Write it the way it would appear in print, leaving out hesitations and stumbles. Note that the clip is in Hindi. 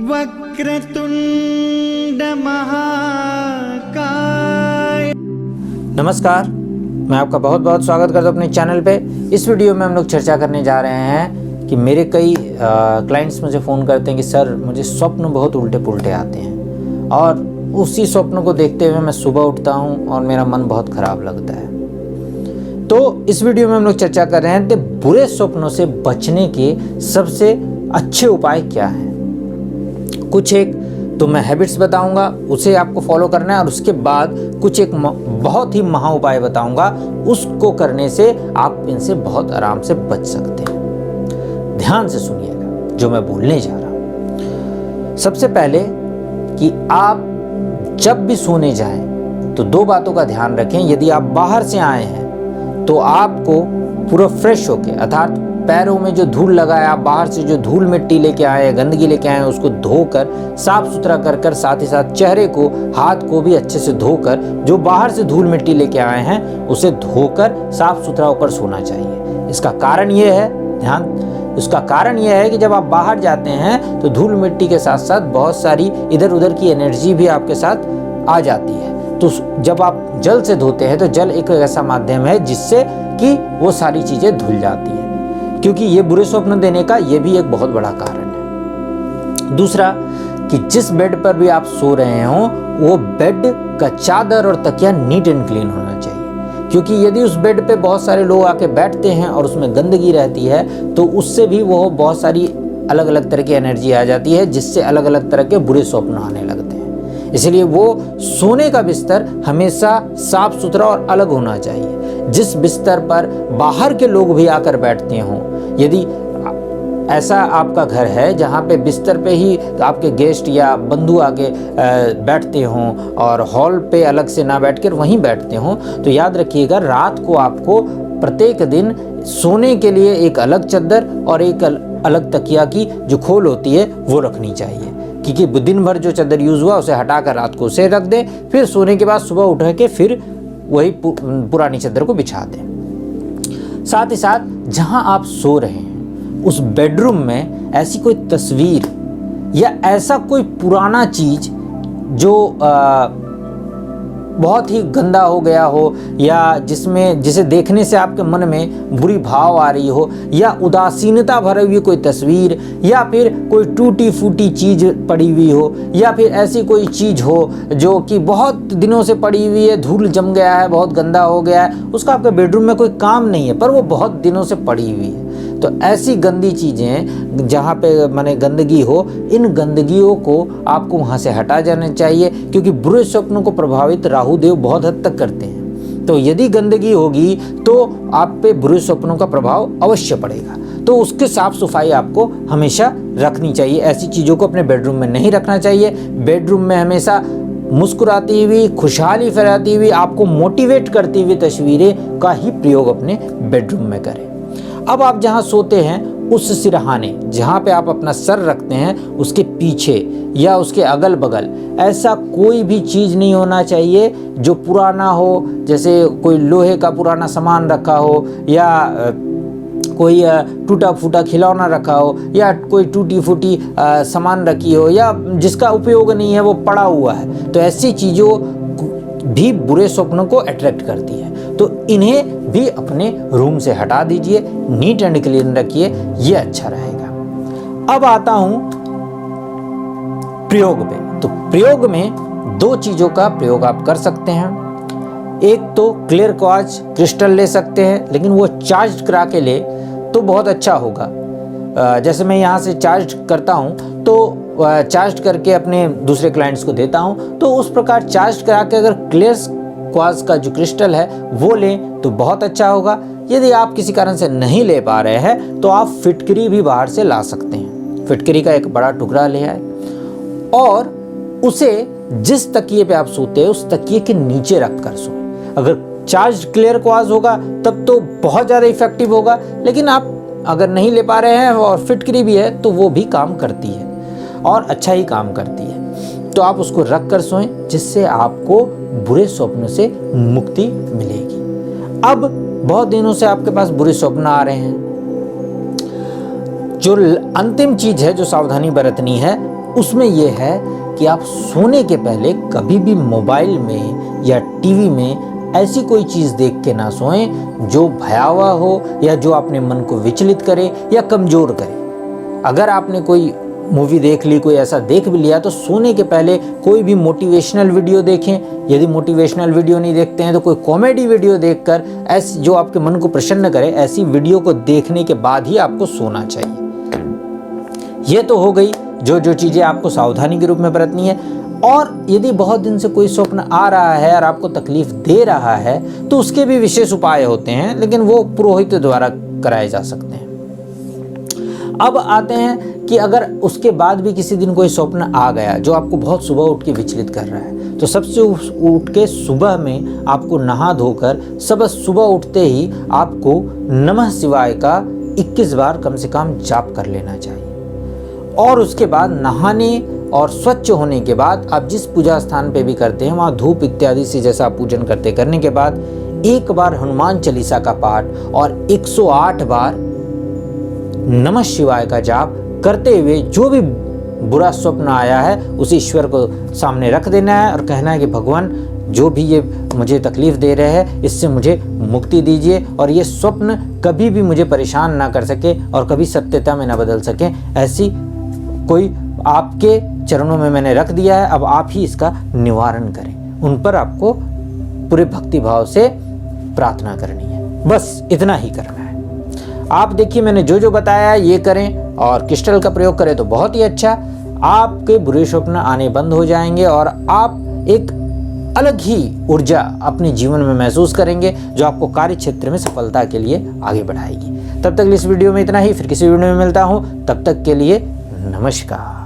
वक्रतुंड महाकाय। नमस्कार, मैं आपका बहुत बहुत स्वागत करता हूँ अपने चैनल पे। इस वीडियो में हम लोग चर्चा करने जा रहे हैं कि मेरे कई क्लाइंट्स मुझे फ़ोन करते हैं कि सर मुझे स्वप्न बहुत उल्टे पुल्टे आते हैं और उसी स्वप्न को देखते हुए मैं सुबह उठता हूँ और मेरा मन बहुत ख़राब लगता है। तो इस वीडियो में हम लोग चर्चा कर रहे हैं कि बुरे स्वप्नों से बचने के सबसे अच्छे उपाय क्या हैं। कुछ एक तो मैं हैबिट्स बताऊंगा, उसे आपको फॉलो करना है और उसके बाद कुछ एक बहुत ही महा उपाय बताऊंगा, उसको करने से आप इनसे बहुत आराम से बच सकते हैं। ध्यान से सुनिएगा जो मैं बोलने जा रहा हूं। सबसे पहले कि आप जब भी सोने जाएं तो दो बातों का ध्यान रखें। यदि आप बाहर से आए हैं तो आपको पूरा फ्रेश होके, अर्थात पैरों में जो धूल लगा है, आप बाहर से जो धूल मिट्टी लेके आए हैं, गंदगी लेके आए हैं, उसको धोकर साफ सुथरा कर साथ ही साथ चेहरे को, हाथ को भी अच्छे से धोकर, जो बाहर से धूल मिट्टी लेके आए हैं उसे धोकर साफ सुथरा होकर सोना चाहिए। इसका कारण ये है, उसका कारण यह है कि जब आप बाहर जाते हैं तो धूल मिट्टी के साथ साथ बहुत सारी इधर उधर की एनर्जी भी आपके साथ आ जाती है। तो जब आप जल से धोते हैं तो जल एक ऐसा माध्यम है जिससे कि वो सारी चीज़ें धुल जाती है, क्योंकि ये बुरे स्वप्न देने का ये भी एक बहुत बड़ा कारण है। दूसरा कि जिस बेड पर भी आप सो रहे हो वो बेड का चादर और तकिया नीट एंड क्लीन होना चाहिए, क्योंकि यदि उस बेड पे बहुत सारे लोग आके बैठते हैं और उसमें गंदगी रहती है तो उससे भी वो बहुत सारी अलग अलग तरह की एनर्जी आ जाती है, जिससे अलग अलग तरह के बुरे स्वप्न आने लगते हैं। इसलिए वो सोने का बिस्तर हमेशा साफ सुथरा और अलग होना चाहिए। जिस बिस्तर पर बाहर के लोग भी आकर बैठते हों, यदि ऐसा आपका घर है जहाँ पे बिस्तर पे ही आपके गेस्ट या बंधु आके बैठते हों और हॉल पे अलग से ना बैठकर वहीं बैठते हों, तो याद रखिएगा रात को आपको प्रत्येक दिन सोने के लिए एक अलग चादर और एक अलग तकिया की जो खोल होती है वो रखनी चाहिए, क्योंकि दिन भर जो चादर यूज़ हुआ उसे हटाकर रात को उसे रख दें, फिर सोने के बाद सुबह उठ के फिर वही पुरानी चादर को बिछा दें। साथ ही साथ जहां आप सो रहे हैं उस बेडरूम में ऐसी कोई तस्वीर या ऐसा कोई पुराना चीज जो बहुत ही गंदा हो गया हो या जिसे देखने से आपके मन में बुरी भाव आ रही हो, या उदासीनता भरी हुई कोई तस्वीर, या फिर कोई टूटी फूटी चीज़ पड़ी हुई हो, या फिर ऐसी कोई चीज़ हो जो कि बहुत दिनों से पड़ी हुई है, धूल जम गया है, बहुत गंदा हो गया है, उसका आपके बेडरूम में कोई काम नहीं है पर वो बहुत दिनों से पड़ी हुई है। तो ऐसी गंदी चीज़ें जहाँ पे माने गंदगी हो, इन गंदगियों को आपको वहाँ से हटा जाना चाहिए, क्योंकि बुरे स्वप्नों को प्रभावित राहु देव बहुत हद तक करते हैं। तो यदि गंदगी होगी तो आप पे बुरे स्वप्नों का प्रभाव अवश्य पड़ेगा। तो उसके साफ सफाई आपको हमेशा रखनी चाहिए। ऐसी चीज़ों को अपने बेडरूम में नहीं रखना चाहिए। बेडरूम में हमेशा मुस्कुराती हुई, खुशहाली फैलाती हुई, आपको मोटिवेट करती हुई तस्वीरें का ही प्रयोग अपने बेडरूम में करें। अब आप जहाँ सोते हैं उस सिरहाने, जहाँ पे आप अपना सर रखते हैं, उसके पीछे या उसके अगल बगल ऐसा कोई भी चीज़ नहीं होना चाहिए जो पुराना हो, जैसे कोई लोहे का पुराना सामान रखा हो, या कोई टूटा फूटा खिलौना रखा हो, या कोई टूटी फूटी सामान रखी हो, या जिसका उपयोग नहीं है वो पड़ा हुआ है। तो ऐसी चीज़ों भी बुरे स्वप्नों को अट्रैक्ट करती है। तो इन्हें भी अपने रूम से हटा दीजिए, नीट एंड क्लीन रखिए, ये अच्छा रहेगा। अब आता हूं प्रयोग पे। तो प्रयोग में दो चीजों का प्रयोग आप कर सकते हैं। एक तो क्लियर क्वार्ट्ज क्रिस्टल ले सकते हैं, लेकिन वो चार्ज करा के ले तो बहुत अच्छा होगा। जैसे मैं यहाँ से चार्ज करता हूँ तो चार्ज करके अपने दूसरे क्लाइंट्स को देता हूँ, तो उस प्रकार चार्ज करा के अगर क्लियर क्वार्ट्ज का जो क्रिस्टल है वो लें तो बहुत अच्छा होगा। यदि आप किसी कारण से नहीं ले पा रहे हैं तो आप फिटकरी भी बाहर से ला सकते हैं। फिटकरी का एक बड़ा टुकड़ा ले आए और उसे जिस तकिए पे आप सोते हैं उस तकिए के नीचे रख कर सोएं। अगर चार्ज क्लियर क्वार्ट्ज होगा तब तो बहुत ज़्यादा इफेक्टिव होगा, लेकिन आप अगर नहीं ले पा रहे हैं और फिटकरी भी है तो वो भी काम करती है और अच्छा ही काम करती है। तो आप उसको रख कर सोएं, जिससे आपको बुरे स्वप्न से मुक्ति मिलेगी। अब बहुत दिनों से आपके पास बुरे स्वप्न आ रहे हैं, जो अंतिम चीज है जो सावधानी बरतनी है उसमें यह है कि आप सोने के पहले कभी भी मोबाइल में या टीवी में ऐसी कोई चीज़ देख के ना सोएं जो भयावह हो या जो अपने मन को विचलित करे या कमज़ोर करे। अगर आपने कोई मूवी देख ली, कोई ऐसा देख भी लिया, तो सोने के पहले कोई भी मोटिवेशनल वीडियो देखें। यदि मोटिवेशनल वीडियो नहीं देखते हैं तो कोई कॉमेडी वीडियो देखकर ऐसी जो आपके मन को प्रसन्न करे, ऐसी वीडियो को देखने के बाद ही आपको सोना चाहिए। ये तो हो गई जो चीज़ें आपको सावधानी के रूप में बरतनी है। और यदि बहुत दिन से कोई स्वप्न आ रहा है और आपको तकलीफ दे रहा है तो उसके भी विशेष उपाय होते हैं, लेकिन वो पुरोहित द्वारा कराए जा सकते हैं। अब आते हैं कि अगर उसके बाद भी किसी दिन कोई स्वप्न आ गया जो आपको बहुत सुबह उठ के विचलित कर रहा है, तो सबसे उठ के सुबह में आपको नहा धोकर सुबह उठते ही आपको नमः शिवाय का 21 बार कम से कम जाप कर लेना चाहिए। और उसके बाद नहाने और स्वच्छ होने के बाद आप जिस पूजा स्थान पे भी करते हैं वहाँ धूप इत्यादि से जैसा पूजन करने के बाद 1 बार हनुमान चालीसा का पाठ और 108 बार नमः शिवाय का जाप करते हुए जो भी बुरा स्वप्न आया है उस ईश्वर को सामने रख देना है और कहना है कि भगवान, जो भी ये मुझे तकलीफ दे रहे हैं इससे मुझे मुक्ति दीजिए और ये स्वप्न कभी भी मुझे परेशान ना कर सके और कभी सत्यता में ना बदल सके। ऐसी कोई आपके चरणों में मैंने रख दिया है, अब आप ही इसका निवारण करें। उन पर आपको पूरे भक्ति भाव से प्रार्थना करनी है, बस इतना ही करना है। आप देखिए मैंने जो बताया ये करें और क्रिस्टल का प्रयोग करें तो बहुत ही अच्छा। आपके बुरे स्वप्न आने बंद हो जाएंगे और आप एक अलग ही ऊर्जा अपने जीवन में महसूस करेंगे जो आपको कार्य क्षेत्र में सफलता के लिए आगे बढ़ाएगी। तब तक इस वीडियो में इतना ही, फिर किसी वीडियो में मिलता हूँ, तब तक के लिए नमस्कार।